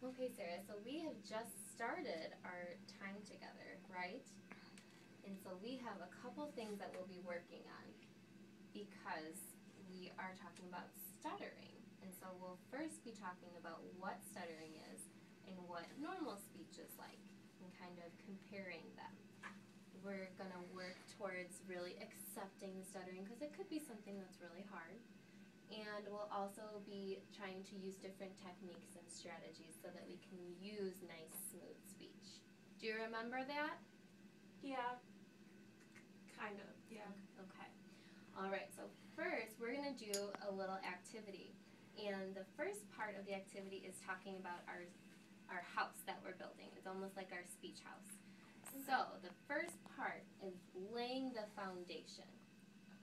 Okay, Sarah, so we have just started our time together, right? And so we have a couple things that we'll be working on because we are talking about stuttering. And so we'll first be talking about what stuttering is and what normal speech is like and kind of comparing them. We're going to work towards really accepting the stuttering because it could be something that's really hard. And we'll also be trying to use different techniques and strategies so that we can use nice, smooth speech. Do you remember that? Yeah, kind of, yeah. Okay. All right, so first we're going to do a little activity. And the first part of the activity is talking about our house that we're building. It's almost like our speech house. Okay. So the first part is laying the foundation.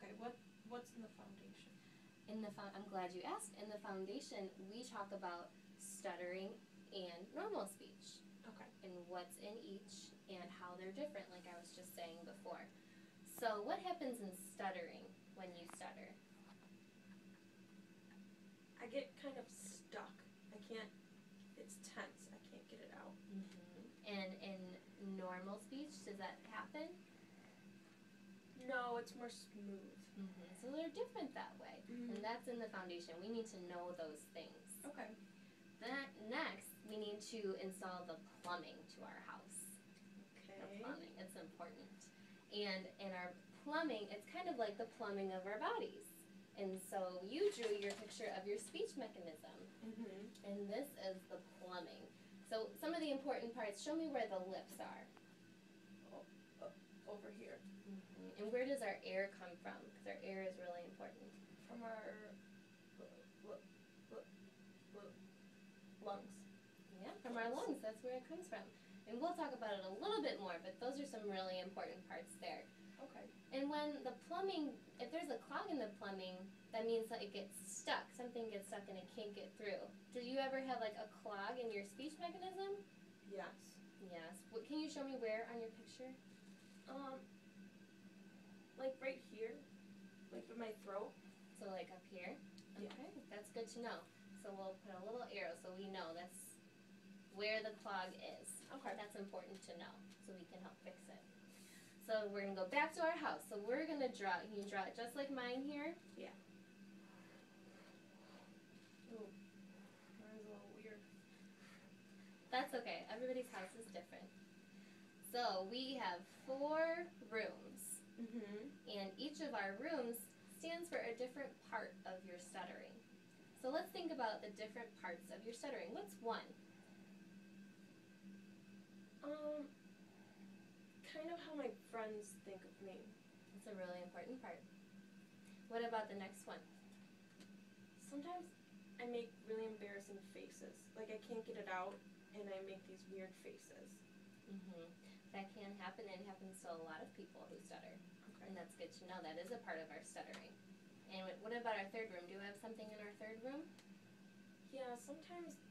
Okay, what's in the foundation? I'm glad you asked. In the foundation, we talk about stuttering and normal speech. Okay. And what's in each and how they're different, like I was just saying before. So what happens in stuttering when you stutter? I get kind of stuck. It's tense. I can't get it out. Mm-hmm. And in normal speech, does that happen? No, it's more smooth. Mm-hmm. So they're different that way. Mm-hmm. And that's in the foundation. We need to know those things. Okay. Then next, we need to install the plumbing to our house. Okay. The plumbing, it's important. And in our plumbing, it's kind of like the plumbing of our bodies. And so you drew your picture of your speech mechanism. Mm-hmm. And this is the plumbing. So some of the important parts, show me where the lips are. Over here. Mm-hmm. And where does our air come from? Because our air is really important. From our lungs. Yeah, from our lungs. That's where it comes from. And we'll talk about it a little bit more, but those are some really important parts there. Okay. And when the plumbing, if there's a clog in the plumbing, that means that it gets stuck. Something gets stuck and it can't get through. Did you ever have like a clog in your speech mechanism? Yes. Yes. Can you show me where on your picture? Like right here, like in my throat. So like up here? Yeah. Okay, that's good to know. So we'll put a little arrow so we know that's where the clog is. Okay. That's important to know so we can help fix it. So we're going to go back to our house. So we're going to draw, can you draw it just like mine here? Yeah. Ooh, mine's a little weird. That's okay. Everybody's house is different. So we have 4 rooms. Mm-hmm. And each of our rooms stands for a different part of your stuttering. So let's think about the different parts of your stuttering. What's one? Kind of how my friends think of me. That's a really important part. What about the next one? Sometimes I make really embarrassing faces. Like I can't get it out and I make these weird faces. Mm-hmm. That can happen and it happens to a lot of people who stutter. Okay. And that's good to know. That is a part of our stuttering. And what about our third room? Do we have something in our third room? Yeah, sometimes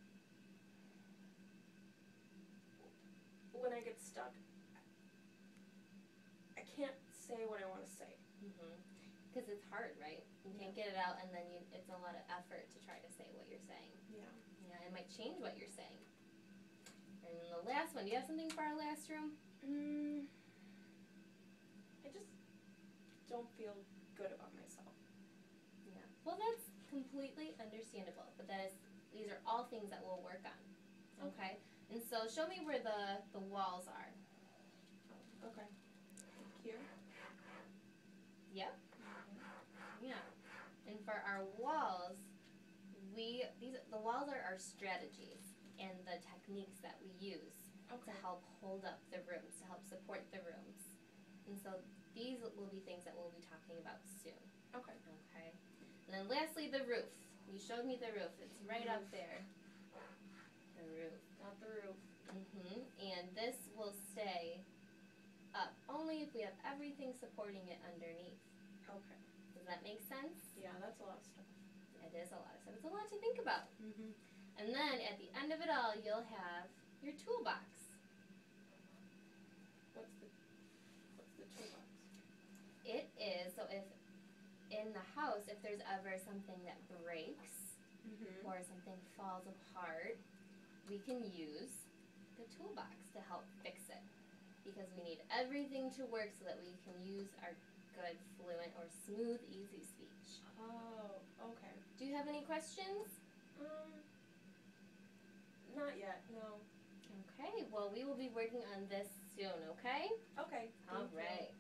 when I get stuck, I can't say what I want to say. Because it's hard, right? You can't get it out and then it's a lot of effort to try to say what you're saying. Yeah. Yeah, it might change what you're saying. And then the last one, do you have something for our last room? I just don't feel good about myself. Yeah. Well, that's completely understandable, but these are all things that we'll work on. Okay? And so show me where the walls are. Okay. Here? Yep. Yeah. And for our walls, the walls are our strategies and the techniques that we use to help hold up the rooms, to help support the rooms. And so these will be things that we'll be talking about soon. Okay. Okay. And then lastly, the roof. You showed me the roof. It's right up there. The roof. Not the roof. And this will stay up only if we have everything supporting it underneath. Okay. Does that make sense? Yeah, that's a lot of stuff. It is a lot of stuff. It's a lot to think about. And then at the end of it all, you'll have your toolbox. What's the toolbox? It is, so if in the house, if there's ever something that breaks or something falls apart, we can use the toolbox to help fix it. Because we need everything to work so that we can use our good, fluent, or smooth, easy speech. Oh, okay. Do you have any questions? Not yet, no. Okay, well, we will be working on this soon, okay? Okay. All thank you. right.